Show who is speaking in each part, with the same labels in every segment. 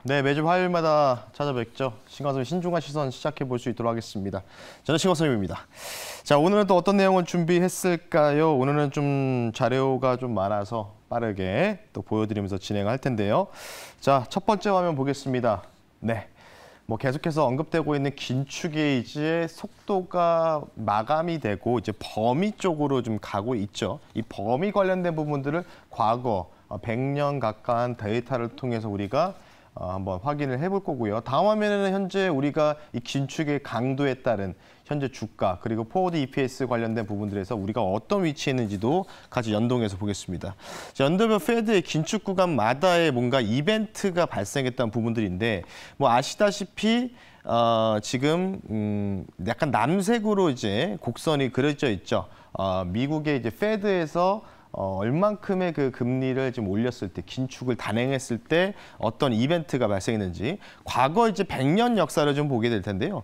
Speaker 1: 네, 매주 화요일마다 찾아뵙죠. 신광섭의 신중한 시선 시작해 볼 수 있도록 하겠습니다. 저는 신광섭입니다. 자, 오늘은 또 어떤 내용을 준비했을까요? 오늘은 좀 자료가 좀 많아서 빠르게 또 보여드리면서 진행할 텐데요. 자, 첫 번째 화면 보겠습니다. 네. 뭐 계속해서 언급되고 있는 긴축의 이제 속도가 마감이 되고 이제 범위 쪽으로 좀 가고 있죠. 이 범위 관련된 부분들을 과거 100년 가까운 데이터를 통해서 우리가 한번 확인을 해볼 거고요. 다음 화면에는 현재 우리가 이 긴축의 강도에 따른 현재 주가 그리고 포워드 EPS 관련된 부분들에서 우리가 어떤 위치에 있는지도 같이 연동해서 보겠습니다. 연도별 페드의 긴축 구간마다의 뭔가 이벤트가 발생했던 부분들인데 뭐 아시다시피 지금 약간 남색으로 이제 곡선이 그려져 있죠. 미국의 이제 페드에서 얼만큼의 그 금리를 지금 올렸을 때, 긴축을 단행했을 때 어떤 이벤트가 발생했는지 과거 이제 100년 역사를 좀 보게 될 텐데요.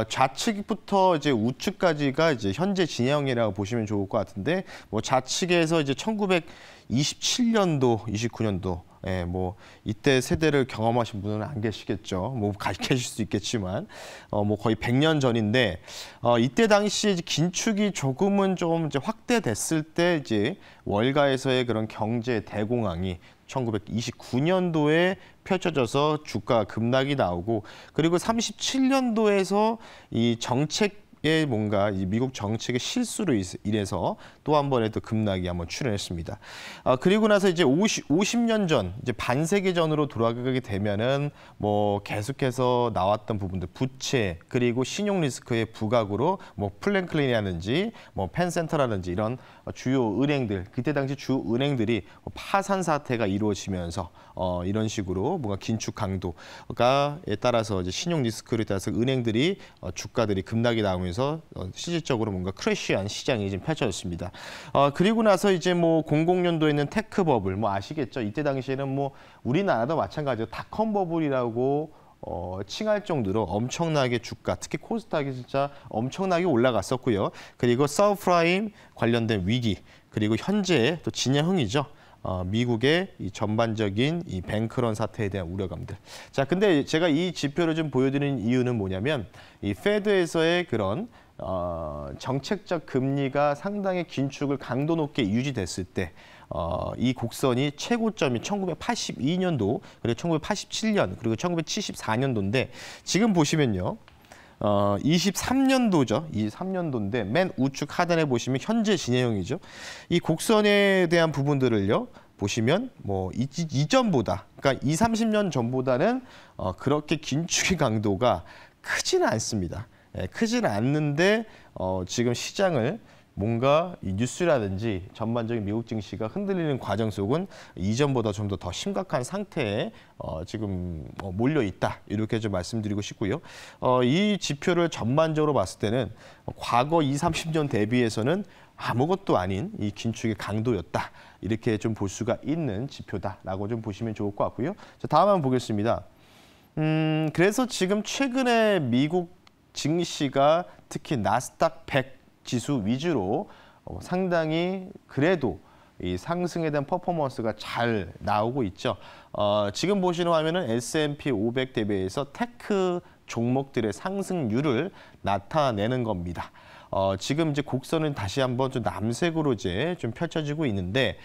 Speaker 1: 좌측부터 이제 우측까지가 이제 현재 진행이라고 보시면 좋을 것 같은데, 뭐 좌측에서 이제 1927년도, 29년도. 예, 뭐 이때 세대를 경험하신 분은 안 계시겠죠. 뭐 계실 수 있겠지만, 뭐 거의 100년 전인데, 이때 당시에 이제 긴축이 조금은 좀 이제 확대됐을 때 이제 월가에서의 그런 경제 대공황이 1929년도에 펼쳐져서 주가 급락이 나오고, 그리고 37년도에서 이 정책의 뭔가 이 미국 정책의 실수로 인해서 또 한 번의 또 급락이 한번 출현했습니다. 그리고 나서 이제 50년 전, 이제 반세기 전으로 돌아가게 되면은 뭐 계속해서 나왔던 부분들, 부채 그리고 신용 리스크의 부각으로 뭐 플랭클린이라든지 뭐 펜센터라든지 이런 주요 은행들, 그때 당시 주 은행들이 파산 사태가 이루어지면서 이런 식으로 뭔가 긴축 강도가에 따라서 이제 신용 리스크에 따라서 은행들이 주가들이 급락이 나오면서 실질적으로 뭔가 크래시한 시장이 지금 펼쳐졌습니다. 그리고 나서 이제 뭐 00년도에는 테크 버블, 뭐 아시겠죠? 이때 당시에는 뭐 우리나라도 마찬가지로 닷컴 버블이라고 칭할 정도로 엄청나게 주가, 특히 코스닥이 진짜 엄청나게 올라갔었고요. 그리고 서브프라임 관련된 위기, 그리고 현재 또 진행형이죠. 미국의 이 전반적인 이 뱅크런 사태에 대한 우려감들. 자, 근데 제가 이 지표를 좀 보여드리는 이유는 뭐냐면 이 페드에서의 그런 정책적 금리가 상당히 긴축을 강도 높게 유지됐을 때 이 곡선이 최고점이 1982년도, 그리고 1987년, 그리고 1974년도인데 지금 보시면요. 23년도죠. 23년도인데 맨 우측 하단에 보시면 현재 진행형이죠. 이 곡선에 대한 부분들을요. 보시면 뭐 이전보다, 그러니까 30년 전보다는 그렇게 긴축의 강도가 크지는 않습니다. 크지는 않는데 지금 시장을 뭔가 이 뉴스라든지 전반적인 미국 증시가 흔들리는 과정 속은 이전보다 좀 더 심각한 상태에 지금 몰려 있다, 이렇게 좀 말씀드리고 싶고요. 이 지표를 전반적으로 봤을 때는 과거 30년 대비해서는 아무것도 아닌 이 긴축의 강도였다, 이렇게 좀 볼 수가 있는 지표다라고 좀 보시면 좋을 것 같고요. 자, 다음 한번 보겠습니다. 그래서 지금 최근에 미국 증시가 특히 나스닥 100 지수 위주로 상당히 그래도 이 상승에 대한 퍼포먼스가 잘 나오고 있죠. 지금 보시는 화면은 S&P 500 대비해서 테크 종목들의 상승률을 나타내는 겁니다. 지금 이제 곡선은 다시 한번 좀 남색으로 이제 좀 펼쳐지고 있는데,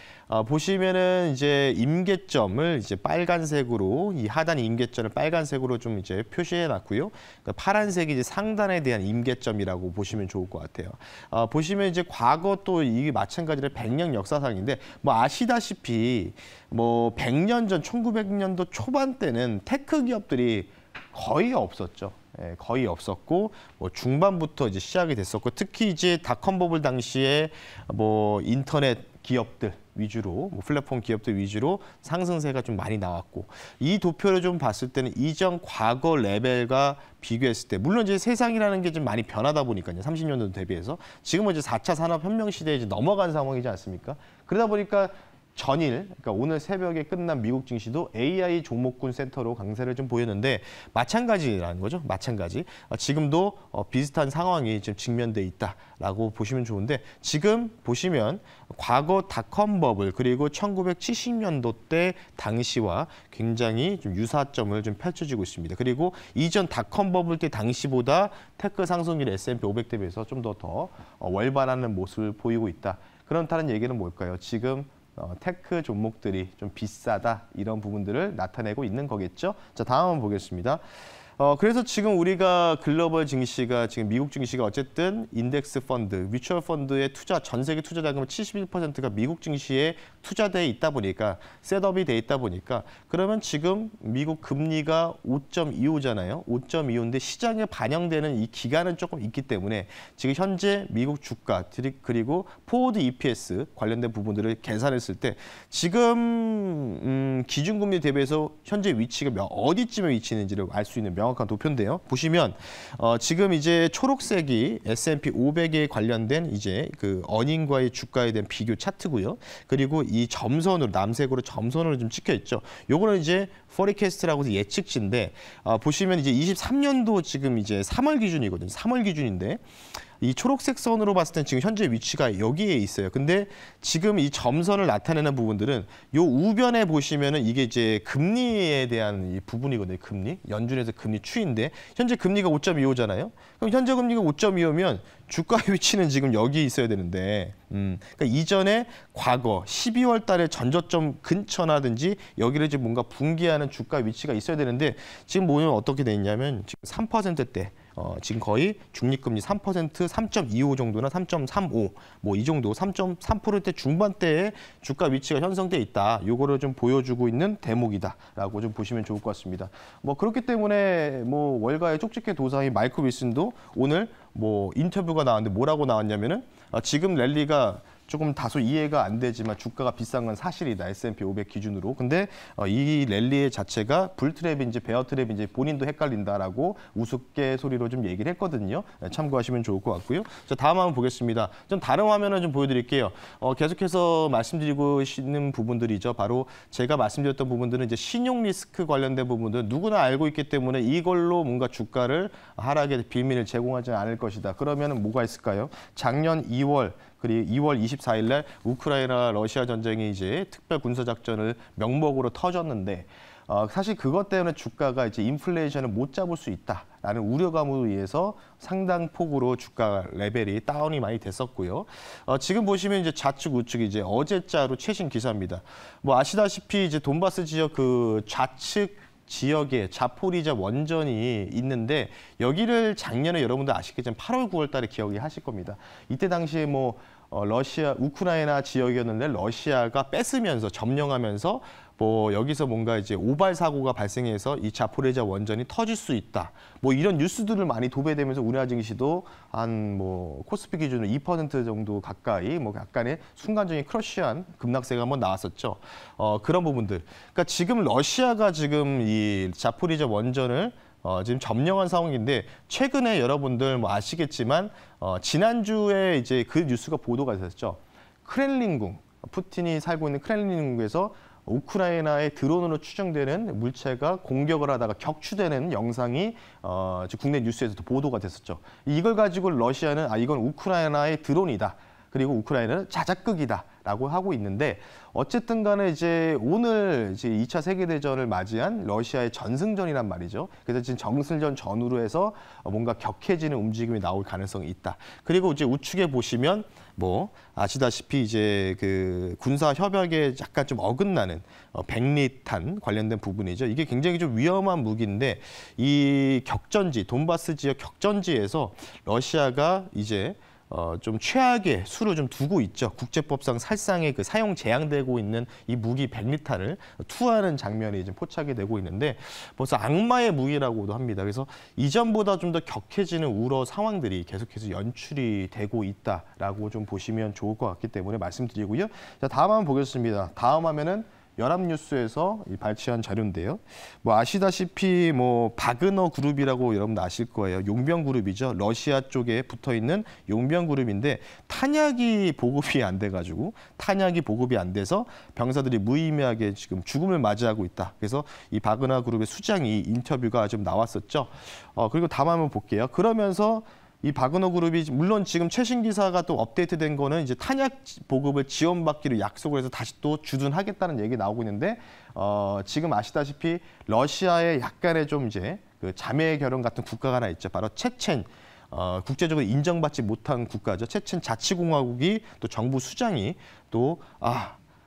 Speaker 1: 보시면은 이제 임계점을 이제 빨간색으로, 이 하단 임계점을 빨간색으로 좀 이제 표시해 놨고요. 그러니까 파란색이 이제 상단에 대한 임계점이라고 보시면 좋을 것 같아요. 보시면 이제 과거 또 이게 마찬가지로 100년 역사상인데, 뭐 아시다시피 뭐 100년 전 1900년도 초반 때는 테크 기업들이 거의 없었죠. 예, 거의 없었고, 뭐 중반부터 이제 시작이 됐었고, 특히 이제 닷컴 버블 당시에 뭐 인터넷 기업들 위주로, 뭐 플랫폼 기업들 위주로 상승세가 좀 많이 나왔고, 이 도표를 좀 봤을 때는 이전 과거 레벨과 비교했을 때, 물론 이제 세상이라는 게 좀 많이 변하다 보니까요, 30년도 대비해서 지금은 이제 4차 산업혁명 시대에 이제 넘어간 상황이지 않습니까? 그러다 보니까 전일, 그러니까 오늘 새벽에 끝난 미국 증시도 AI 종목군 센터로 강세를 좀 보였는데 마찬가지라는 거죠. 마찬가지. 지금도 비슷한 상황이 지금 직면돼 있다라고 보시면 좋은데 지금 보시면 과거 닷컴 버블 그리고 1970년도 때 당시와 굉장히 좀 유사점을 좀 펼쳐지고 있습니다. 그리고 이전 닷컴 버블 때 당시보다 테크 상승률 S&P 500 대비해서 좀 더 월반하는 모습을 보이고 있다. 그렇다는 얘기는 뭘까요? 지금 테크 종목들이 좀 비싸다 이런 부분들을 나타내고 있는 거겠죠. 자, 다음 한번 보겠습니다. 그래서 지금 우리가 글로벌 증시가 지금 미국 증시가 어쨌든 인덱스 펀드, 뮤추얼 펀드의 투자, 전 세계 투자 자금의 71%가 미국 증시에 투자돼 있다 보니까 셋업이 돼 있다 보니까 그러면 지금 미국 금리가 5.25잖아요. 5.25인데 시장에 반영되는 이 기간은 조금 있기 때문에 지금 현재 미국 주가 그리고 포워드 EPS 관련된 부분들을 계산했을 때 지금 기준금리 대비해서 현재 위치가 어디쯤에 위치했는지를 알 수 있는 명확한 도표인데요. 보시면 지금 이제 초록색이 S&P 500에 관련된 이제 그 어닝과의 주가에 대한 비교 차트고요. 그리고 이 점선으로 남색으로 점선으로 좀 찍혀 있죠. 요거는 이제 포리캐스트라고 해서 예측치인데 보시면 이제 23년도 지금 이제 3월 기준이거든요. 3월 기준인데 이 초록색 선으로 봤을 때 지금 현재 위치가 여기에 있어요. 근데 지금 이 점선을 나타내는 부분들은 요 우변에 보시면은 이게 이제 금리에 대한 이 부분이거든요. 금리. 연준에서 금리 추이인데 현재 금리가 5.25잖아요. 그럼 현재 금리가 5.25면 주가의 위치는 지금 여기 있어야 되는데 그러니까 이전에 과거 12월 달에 전저점 근처라든지 여기를 지금 뭔가 붕괴하는 주가 위치가 있어야 되는데 지금 보면 어떻게 돼 있냐면 지금 3%대 지금 거의 중립금리 3%, 3.25 정도나 3.35 뭐 이 정도 3.3%대 중반대에 주가 위치가 형성돼 있다. 요거를 좀 보여주고 있는 대목이다라고 좀 보시면 좋을 것 같습니다. 뭐 그렇기 때문에 뭐 월가의 쪽집게 도사인 마이클 윌슨도 오늘 뭐 인터뷰가 나왔는데 뭐라고 나왔냐면은 지금 랠리가 조금 다소 이해가 안 되지만 주가가 비싼 건 사실이다. S&P 500 기준으로. 근데 이 랠리 자체가 불트랩인지 베어트랩인지 본인도 헷갈린다라고 우스갯소리로 좀 얘기를 했거든요. 참고하시면 좋을 것 같고요. 자, 다음 한번 보겠습니다. 좀 다른 화면을 좀 보여드릴게요. 계속해서 말씀드리고 있는 부분들이죠. 바로 제가 말씀드렸던 부분들은 이제 신용 리스크 관련된 부분들 누구나 알고 있기 때문에 이걸로 뭔가 주가를 하락의 비밀을 제공하지 않을 것이다. 그러면 뭐가 있을까요? 작년 2월 그리고 2월 24일 날 우크라이나 러시아 전쟁이 이제 특별 군사 작전을 명목으로 터졌는데 사실 그것 때문에 주가가 이제 인플레이션을 못 잡을 수 있다라는 우려감으로 의해서 상당 폭으로 주가 레벨이 다운이 많이 됐었고요. 지금 보시면 이제 좌측 우측 이제 어제자로 최신 기사입니다. 뭐 아시다시피 이제 돈바스 지역 그 좌측 지역에 자포리자 원전이 있는데 여기를 작년에 여러분들 아시겠지만 8월, 9월 달에 기억이 하실 겁니다. 이때 당시에 뭐 우크라이나 지역이었는데 러시아가 뺏으면서 점령하면서 뭐 여기서 뭔가 이제 오발 사고가 발생해서 이 자포리자 원전이 터질 수 있다. 뭐 이런 뉴스들을 많이 도배되면서 우리나라 증시도 한 뭐 코스피 기준으로 2% 정도 가까이 뭐 약간의 순간적인 크러쉬한 급락세가 한번 나왔었죠. 그런 부분들. 그러니까 지금 러시아가 지금 이 자포리자 원전을 지금 점령한 상황인데 최근에 여러분들 뭐 아시겠지만 지난주에 이제 그 뉴스가 보도가 됐었죠. 크렘린궁, 푸틴이 살고 있는 크렘린궁에서 우크라이나의 드론으로 추정되는 물체가 공격을 하다가 격추되는 영상이 국내 뉴스에서도 보도가 됐었죠. 이걸 가지고 러시아는 이건 우크라이나의 드론이다. 그리고 우크라이나는 자작극이다라고 하고 있는데 어쨌든 간에 이제 오늘 이제 2차 세계대전을 맞이한 러시아의 전승전이란 말이죠. 그래서 지금 전승전 전후로 해서 뭔가 격해지는 움직임이 나올 가능성이 있다. 그리고 이제 우측에 보시면 뭐 아시다시피 이제 그 군사 협약에 약간 좀 어긋나는 백리탄 관련된 부분이죠. 이게 굉장히 좀 위험한 무기인데 이 격전지, 돈바스 지역 격전지에서 러시아가 이제 좀 최악의 수를 좀 두고 있죠. 국제법상 살상에 그 사용 제한되고 있는 이 무기 100리탄을 투하하는 장면이 좀 포착이 되고 있는데 벌써 악마의 무기라고도 합니다. 그래서 이전보다 좀 더 격해지는 우려 상황들이 계속해서 연출이 되고 있다라고 좀 보시면 좋을 것 같기 때문에 말씀드리고요. 자, 다음 한번 보겠습니다. 다음 화면은 연합뉴스에서 발췌한 자료인데요. 뭐 아시다시피 뭐 바그너 그룹이라고 여러분들 아실 거예요. 용병 그룹이죠. 러시아 쪽에 붙어 있는 용병 그룹인데 탄약이 보급이 안 돼가지고 탄약이 보급이 안 돼서 병사들이 무의미하게 지금 죽음을 맞이하고 있다. 그래서 이 바그너 그룹의 수장이 인터뷰가 좀 나왔었죠. 그리고 다음 한번 볼게요. 그러면서 이 바그너 그룹이 물론 지금 최신 기사가 또 업데이트된 거는 이제 탄약 보급을 지원받기로 약속을 해서 다시 또 주둔하겠다는 얘기 나오고 있는데 지금 아시다시피 러시아의 약간의 좀 이제 그 자매 결혼 같은 국가가 하나 있죠. 바로 체첸. 국제적으로 인정받지 못한 국가죠. 체첸 자치공화국이 또 정부 수장이 또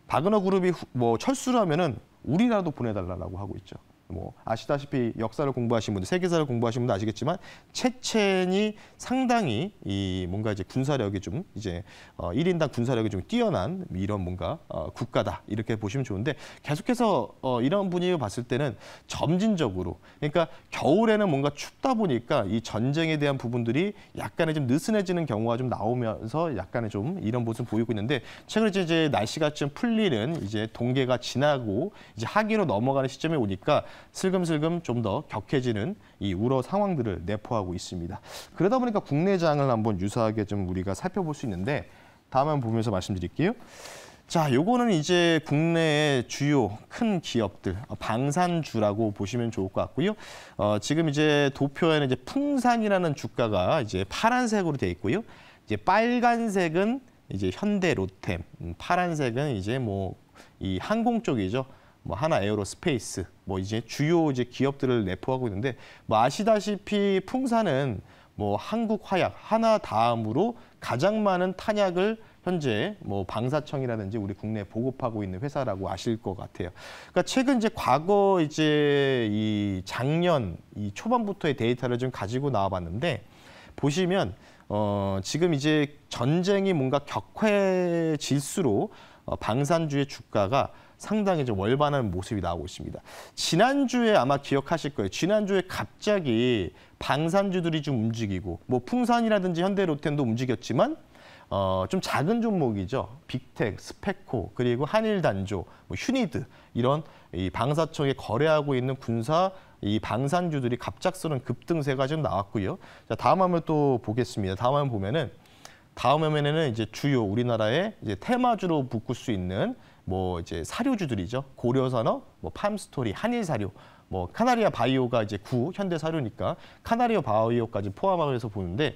Speaker 1: 바그너 그룹이 뭐 철수를 하면은 우리라도 보내달라고 하고 있죠. 뭐 아시다시피 역사를 공부하신 분들, 세계사를 공부하신 분들 아시겠지만 체첸이 상당히 이 뭔가 이제 군사력이 좀 이제 1인당 군사력이 좀 뛰어난 이런 뭔가 국가다 이렇게 보시면 좋은데 계속해서 이런 분위기를 봤을 때는 점진적으로 그러니까 겨울에는 뭔가 춥다 보니까 이 전쟁에 대한 부분들이 약간의 좀 느슨해지는 경우가 좀 나오면서 약간의 좀 이런 모습을 보이고 있는데 최근에 이제 날씨가 좀 풀리는 이제 동계가 지나고 이제 하기로 넘어가는 시점에 오니까 슬금슬금 좀 더 격해지는 이 우려 상황들을 내포하고 있습니다. 그러다 보니까 국내장을 한번 유사하게 좀 우리가 살펴볼 수 있는데 다음 한번 보면서 말씀드릴게요. 자, 요거는 이제 국내의 주요 큰 기업들, 방산주라고 보시면 좋을 것 같고요. 지금 이제 도표에는 이제 풍산이라는 주가가 이제 파란색으로 되어 있고요. 이제 빨간색은 이제 현대 로템, 파란색은 이제 뭐 이 항공 쪽이죠. 뭐 하나 에어로스페이스, 뭐 이제 주요 이제 기업들을 내포하고 있는데 뭐 아시다시피 풍산은 뭐 한국화약 하나 다음으로 가장 많은 탄약을 현재 뭐 방사청이라든지 우리 국내에 보급하고 있는 회사라고 아실 것 같아요. 그러니까 최근 이제 과거 이제 이 작년 이 초반부터의 데이터를 좀 가지고 나와봤는데 보시면 지금 이제 전쟁이 뭔가 격해질수록 방산주의 주가가 상당히 좀 월반하는 모습이 나오고 있습니다. 지난주에 아마 기억하실 거예요. 지난주에 갑자기 방산주들이 좀 움직이고 뭐 풍산이라든지 현대로템도 움직였지만 좀 작은 종목이죠. 빅텍, 스페코, 그리고 한일단조, 뭐 휴니드 이런 이 방사청에 거래하고 있는 군사 이 방산주들이 갑작스러운 급등세가 좀 나왔고요. 자, 다음 화면 또 보겠습니다. 다음 화면 보면은 다음 화면에는 이제 주요 우리나라의 이제 테마주로 묶을 수 있는 뭐 이제 사료주들이죠. 고려산업, 뭐 팜스토리, 한일사료, 뭐 카나리아 바이오가 이제 현대사료니까 카나리아 바이오까지 포함하면서 보는데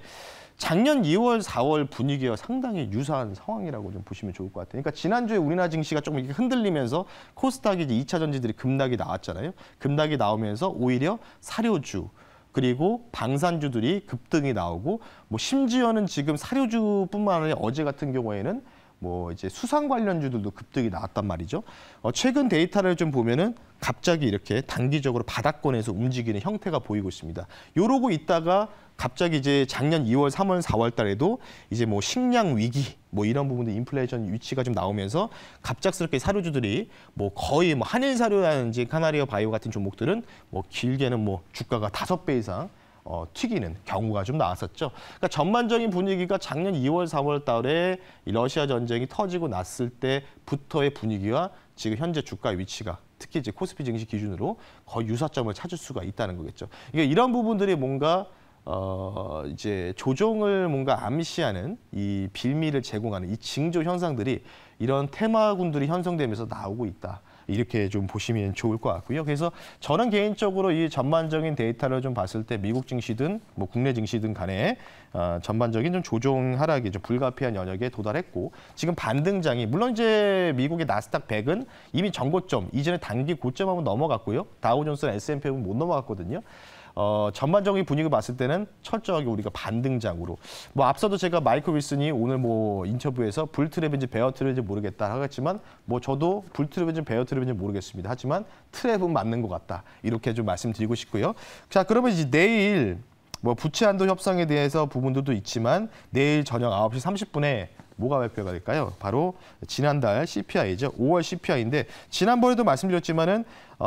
Speaker 1: 작년 2월, 4월 분위기와 상당히 유사한 상황이라고 좀 보시면 좋을 것 같아요. 그러니까 지난주에 우리나라 증시가 조금 이렇게 흔들리면서 코스닥이 이제 2차 전지들이 급락이 나왔잖아요. 급락이 나오면서 오히려 사료주 그리고 방산주들이 급등이 나오고 뭐 심지어는 지금 사료주뿐만 아니라 어제 같은 경우에는 뭐 이제 수산 관련주들도 급등이 나왔단 말이죠. 최근 데이터를 좀 보면은 갑자기 이렇게 단기적으로 바닥권에서 움직이는 형태가 보이고 있습니다. 요러고 있다가 갑자기 이제 작년 2월, 3월, 4월 달에도 이제 뭐 식량 위기 뭐 이런 부분들 인플레이션 위치가 좀 나오면서 갑작스럽게 사료주들이 뭐 거의 뭐 한일사료라든지 카나리아 바이오 같은 종목들은 뭐 길게는 뭐 주가가 5배 이상 튀기는 경우가 좀 나왔었죠. 그러니까 전반적인 분위기가 작년 2월, 4월 달에 러시아 전쟁이 터지고 났을 때부터의 분위기와 지금 현재 주가 위치가 특히 이제 코스피 증시 기준으로 거의 유사점을 찾을 수가 있다는 거겠죠. 그러니까 이런 부분들이 뭔가 이제 조정을 뭔가 암시하는 이 빌미를 제공하는 이 징조 현상들이 이런 테마군들이 형성되면서 나오고 있다. 이렇게 좀 보시면 좋을 것 같고요. 그래서 저는 개인적으로 이 전반적인 데이터를 좀 봤을 때 미국 증시든 뭐 국내 증시든 간에 전반적인 좀 조정 하락이 좀 불가피한 영역에 도달했고 지금 반등장이 물론 이제 미국의 나스닥 100은 이미 전고점 이전에 단기 고점 한번 넘어갔고요. 다우존스랑 S&P는 못 넘어갔거든요. 전반적인 분위기 봤을 때는 철저하게 우리가 반등장으로 뭐 앞서도 제가 마이클 윌슨이 오늘 뭐 인터뷰에서 불트랩인지 베어트랩인지 모르겠다 하겠지만 뭐 저도 불트랩인지 베어트랩인지 모르겠습니다. 하지만 트랩은 맞는 것 같다. 이렇게 좀 말씀드리고 싶고요. 자, 그러면 이제 내일 뭐 부채 한도 협상에 대해서 부분들도 있지만 내일 저녁 9시 30분에 뭐가 발표가 될까요? 바로 지난달 CPI죠. 5월 CPI인데 지난번에도 말씀드렸지만은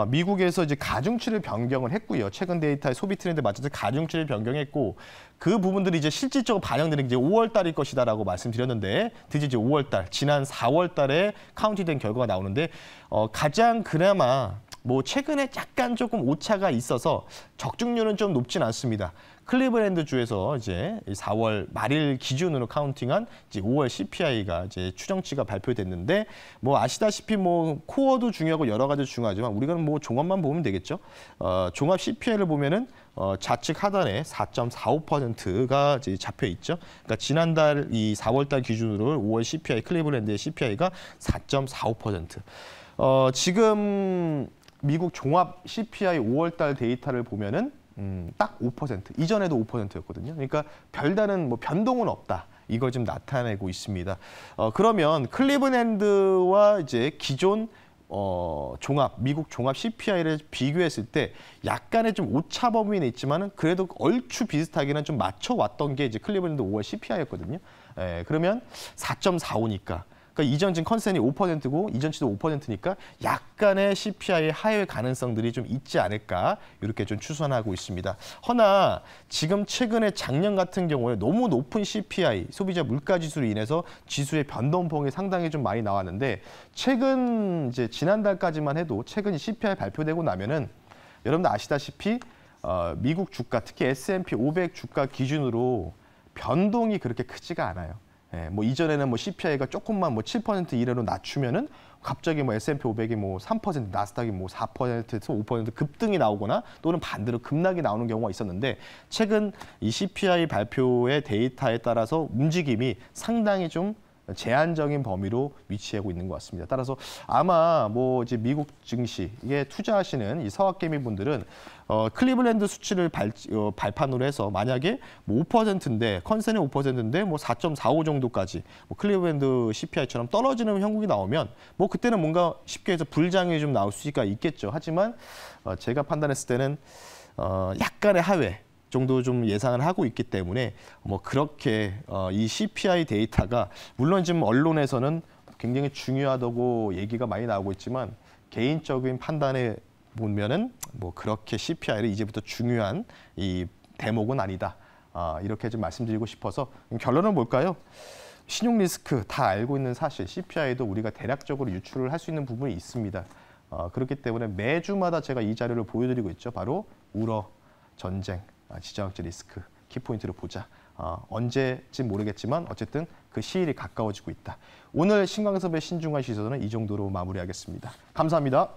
Speaker 1: 미국에서 이제 가중치를 변경을 했고요. 최근 데이터의 소비 트렌드에 맞춰서 가중치를 변경했고 그 부분들이 이제 실질적으로 반영되는 게 이제 5월 달일 것이다라고 말씀드렸는데 드디어 이제 5월 달, 지난 4월 달에 카운티된 결과가 나오는데 가장 그나마 뭐 최근에 약간 조금 오차가 있어서 적중률은 좀 높진 않습니다. 클리브랜드 주에서 이제 4월 말일 기준으로 카운팅한 이제 5월 CPI가 이제 추정치가 발표됐는데 뭐 아시다시피 뭐 코어도 중요하고 여러 가지 중요하지만 우리가 뭐 종합만 보면 되겠죠. 종합 CPI를 보면은 좌측 하단에 4.45%가 이제 잡혀 있죠. 그러니까 지난달 이 4월 달 기준으로 5월 CPI 클리브랜드의 CPI가 4.45%. 지금 미국 종합 CPI 5월 달 데이터를 보면은 딱 5%. 이전에도 5%였거든요. 그러니까 별다른 뭐 변동은 없다. 이걸 좀 나타내고 있습니다. 그러면 클리브랜드와 이제 기존 미국 종합 CPI를 비교했을 때 약간의 좀 오차 범위는 있지만은 그래도 얼추 비슷하게는 좀 맞춰왔던 게 이제 클리브랜드 5월 CPI였거든요. 그러면 4.45니까. 그러니까 이전 지금 컨센이 5%고 이전치도 5%니까 약간의 CPI의 하회 가능성들이 좀 있지 않을까 이렇게 좀 추산하고 있습니다. 허나 지금 최근에 작년 같은 경우에 너무 높은 CPI, 소비자 물가 지수로 인해서 지수의 변동폭이 상당히 좀 많이 나왔는데 최근 이제 지난달까지만 해도 최근 CPI 발표되고 나면은 여러분들 아시다시피 미국 주가 특히 S&P 500 주가 기준으로 변동이 그렇게 크지가 않아요. 뭐 이전에는 뭐 CPI가 조금만 뭐 7% 이내로 낮추면은 갑자기 뭐 S&P 500이 뭐 3%, 나스닥이 뭐 4%에서 5% 급등이 나오거나 또는 반대로 급락이 나오는 경우가 있었는데 최근 이 CPI 발표의 데이터에 따라서 움직임이 상당히 좀 제한적인 범위로 위치하고 있는 것 같습니다. 따라서 아마 뭐 이제 미국 증시에 투자하시는 이 서학개미 분들은 클리블랜드 수치를 발판으로 해서 만약에 뭐 5%인데 컨센이 5%인데 뭐 4.45 정도까지 뭐 클리블랜드 CPI처럼 떨어지는 형국이 나오면 뭐 그때는 뭔가 쉽게 해서 불장이 좀 나올 수가 있겠죠. 하지만 제가 판단했을 때는 약간의 하회 정도 좀 예상을 하고 있기 때문에 뭐 그렇게 이 CPI 데이터가 물론 지금 언론에서는 굉장히 중요하다고 얘기가 많이 나오고 있지만 개인적인 판단에 보면은 뭐 그렇게 CPI를 이제부터 중요한 이 대목은 아니다. 이렇게 좀 말씀드리고 싶어서 결론은 뭘까요? 신용 리스크 다 알고 있는 사실 CPI도 우리가 대략적으로 유출을 할 수 있는 부분이 있습니다. 그렇기 때문에 매주마다 제가 이 자료를 보여드리고 있죠. 바로 우러, 전쟁, 지정학적 리스크, 키포인트를 보자. 언제쯤 모르겠지만 어쨌든 그 시일이 가까워지고 있다. 오늘 신광섭의 신중한 시선은 이 정도로 마무리하겠습니다. 감사합니다.